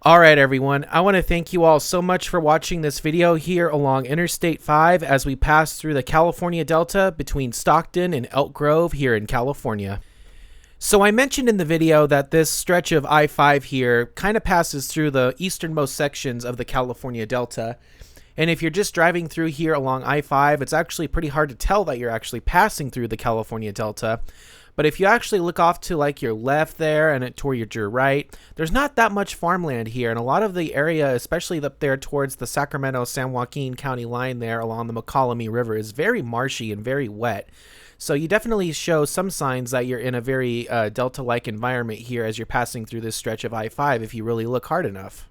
Alright everyone, I want to thank you all so much for watching this video here along Interstate 5 as we pass through the California Delta between Stockton and Elk Grove here in California. So I mentioned in the video that this stretch of I-5 here kind of passes through the easternmost sections of the California Delta. And if you're just driving through here along I-5, it's actually pretty hard to tell that you're actually passing through the California Delta. But if you actually look off to like your left there and toward your right, there's not that much farmland here. And a lot of the area, especially up there towards the Sacramento-San Joaquin County line there along the McCollum River, is very marshy and very wet. So you definitely show some signs that you're in a very delta-like environment here as you're passing through this stretch of I-5 if you really look hard enough.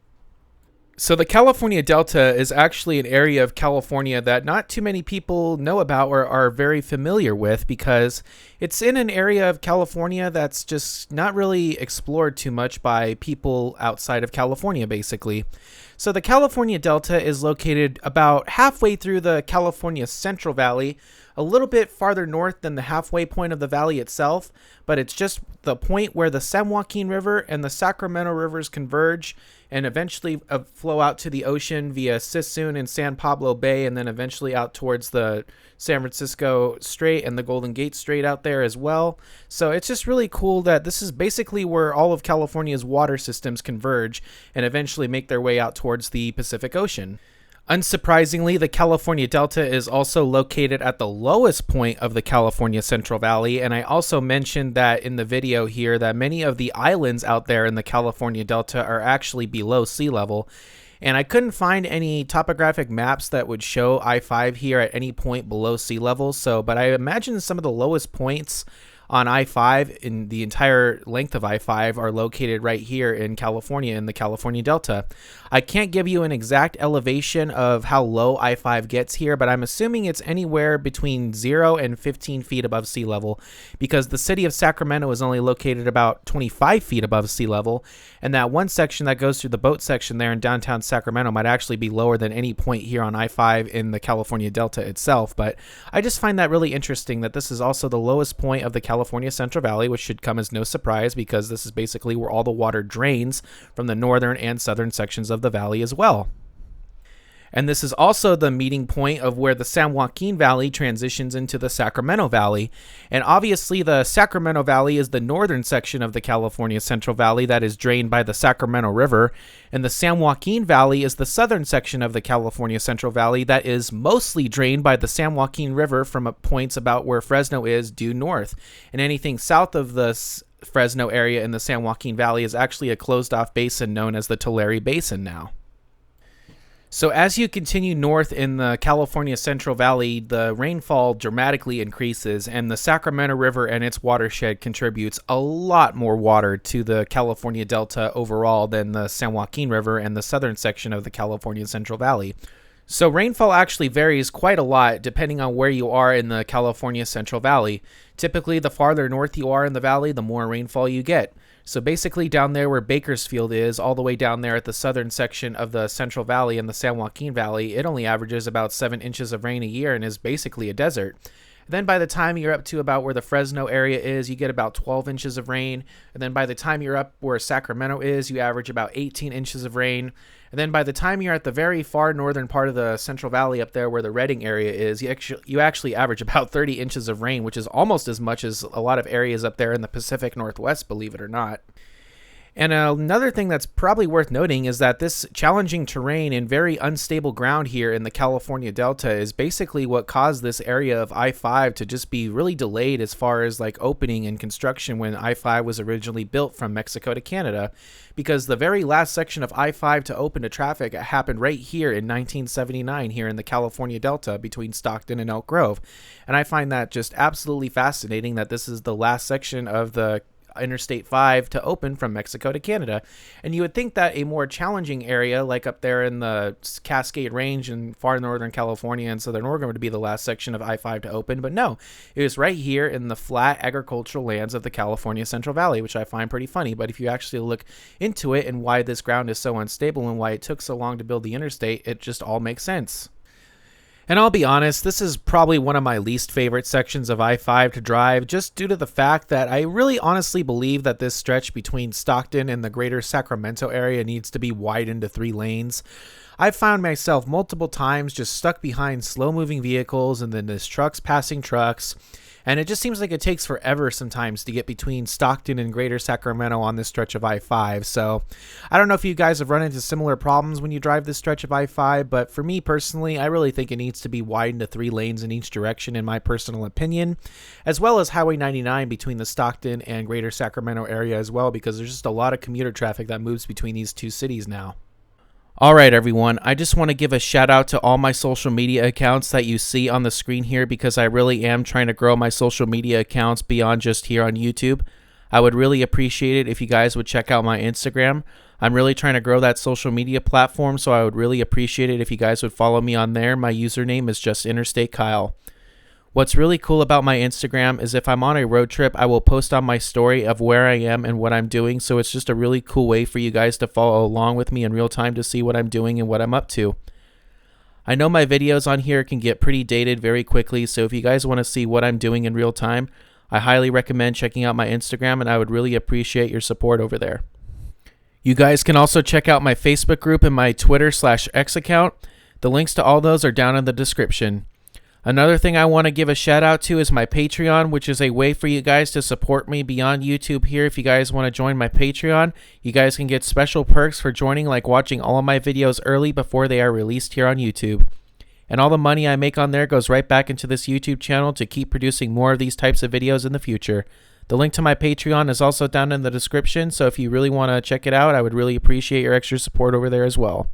So the California Delta is actually an area of California that not too many people know about or are very familiar with because it's in an area of California that's just not really explored too much by people outside of California, basically. So the California Delta is located about halfway through the California Central Valley, a little bit farther north than the halfway point of the valley itself, but it's just the point where the San Joaquin River and the Sacramento Rivers converge and eventually flow out to the ocean via Sissoon and San Pablo Bay, and then eventually out towards the San Francisco Strait and the Golden Gate Strait out there as well. So it's just really cool that this is basically where all of California's water systems converge and eventually make their way out towards the Pacific Ocean. Unsurprisingly, the California Delta is also located at the lowest point of the California Central Valley, and I also mentioned that in the video here that many of the islands out there in the California Delta are actually below sea level, and I couldn't find any topographic maps that would show I-5 here at any point below sea level, but I imagine some of the lowest points on I-5 in the entire length of I-5 are located right here in California in the California Delta. I can't give you an exact elevation of how low I-5 gets here, but I'm assuming it's anywhere between 0 and 15 feet above sea level because the city of Sacramento is only located about 25 feet above sea level, and that one section that goes through the boat section there in downtown Sacramento might actually be lower than any point here on I-5 in the California Delta itself. But I just find that really interesting that this is also the lowest point of the California Central Valley, which should come as no surprise because this is basically where all the water drains from the northern and southern sections of the valley as well. And this is also the meeting point of where the San Joaquin Valley transitions into the Sacramento Valley. And obviously the Sacramento Valley is the northern section of the California Central Valley that is drained by the Sacramento River. And the San Joaquin Valley is the southern section of the California Central Valley that is mostly drained by the San Joaquin River from points about where Fresno is due north. And anything south of the Fresno area in the San Joaquin Valley is actually a closed-off basin known as the Tulare Basin now. So as you continue north in the California Central Valley, the rainfall dramatically increases, and the Sacramento River and its watershed contributes a lot more water to the California Delta overall than the San Joaquin River and the southern section of the California Central Valley. So rainfall actually varies quite a lot depending on where you are in the California Central Valley. Typically, the farther north you are in the valley, the more rainfall you get. So basically down there where Bakersfield is, all the way down there at the southern section of the Central Valley and the San Joaquin Valley, it only averages about 7 inches of rain a year and is basically a desert. Then by the time you're up to about where the Fresno area is, you get about 12 inches of rain. And then by the time you're up where Sacramento is, you average about 18 inches of rain. And then by the time you're at the very far northern part of the Central Valley up there where the Redding area is, you actually average about 30 inches of rain, which is almost as much as a lot of areas up there in the Pacific Northwest, believe it or not. And another thing that's probably worth noting is that this challenging terrain and very unstable ground here in the California Delta is basically what caused this area of I-5 to just be really delayed as far as like opening and construction when I-5 was originally built from Mexico to Canada, because the very last section of I-5 to open to traffic happened right here in 1979 here in the California Delta between Stockton and Elk Grove. And I find that just absolutely fascinating that this is the last section of the Interstate 5 to open from Mexico to Canada. And you would think that a more challenging area like up there in the Cascade Range in far northern California and southern Oregon would be the last section of I-5 to open, but no, it was right here in the flat agricultural lands of the California Central Valley, which I find pretty funny. But if you actually look into it and why this ground is so unstable and why it took so long to build the interstate, it just all makes sense. And I'll be honest, this is probably one of my least favorite sections of I-5 to drive, just due to the fact that I really honestly believe that this stretch between Stockton and the greater Sacramento area needs to be widened to 3 lanes. I've found myself multiple times just stuck behind slow-moving vehicles, and then there's trucks passing trucks, and it just seems like it takes forever sometimes to get between Stockton and greater Sacramento on this stretch of I-5. So I don't know if you guys have run into similar problems when you drive this stretch of I-5, but for me personally, I really think it needs to be widened to 3 lanes in each direction, in my personal opinion, as well as Highway 99 between the Stockton and greater Sacramento area as well, because there's just a lot of commuter traffic that moves between these 2 cities now. Alright everyone, I just want to give a shout out to all my social media accounts that you see on the screen here, because I really am trying to grow my social media accounts beyond just here on YouTube. I would really appreciate it if you guys would check out my Instagram. I'm really trying to grow that social media platform, so I would really appreciate it if you guys would follow me on there. My username is just InterstateKyle. What's really cool about my Instagram is if I'm on a road trip, I will post on my story of where I am and what I'm doing, so it's just a really cool way for you guys to follow along with me in real time to see what I'm doing and what I'm up to. I know my videos on here can get pretty dated very quickly, so if you guys want to see what I'm doing in real time, I highly recommend checking out my Instagram, and I would really appreciate your support over there. You guys can also check out my Facebook group and my Twitter/X account. The links to all those are down in the description. Another thing I want to give a shout out to is my Patreon, which is a way for you guys to support me beyond YouTube here. If you guys want to join my Patreon, you guys can get special perks for joining, like watching all of my videos early before they are released here on YouTube. And all the money I make on there goes right back into this YouTube channel to keep producing more of these types of videos in the future. The link to my Patreon is also down in the description, so if you really want to check it out, I would really appreciate your extra support over there as well.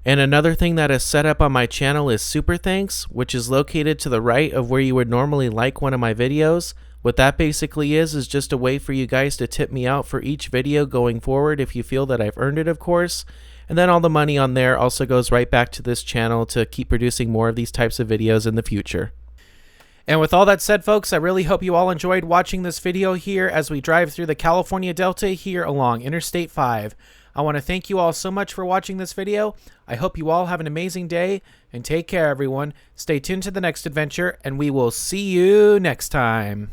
And another thing that is set up on my channel is Super Thanks, which is located to the right of where you would normally like one of my videos. What that basically is just a way for you guys to tip me out for each video going forward if you feel that I've earned it, of course. And then all the money on there also goes right back to this channel to keep producing more of these types of videos in the future. And with all that said, folks, I really hope you all enjoyed watching this video here as we drive through the California Delta here along Interstate 5. I want to thank you all so much for watching this video. I hope you all have an amazing day, and take care, everyone. Stay tuned to the next adventure, and we will see you next time.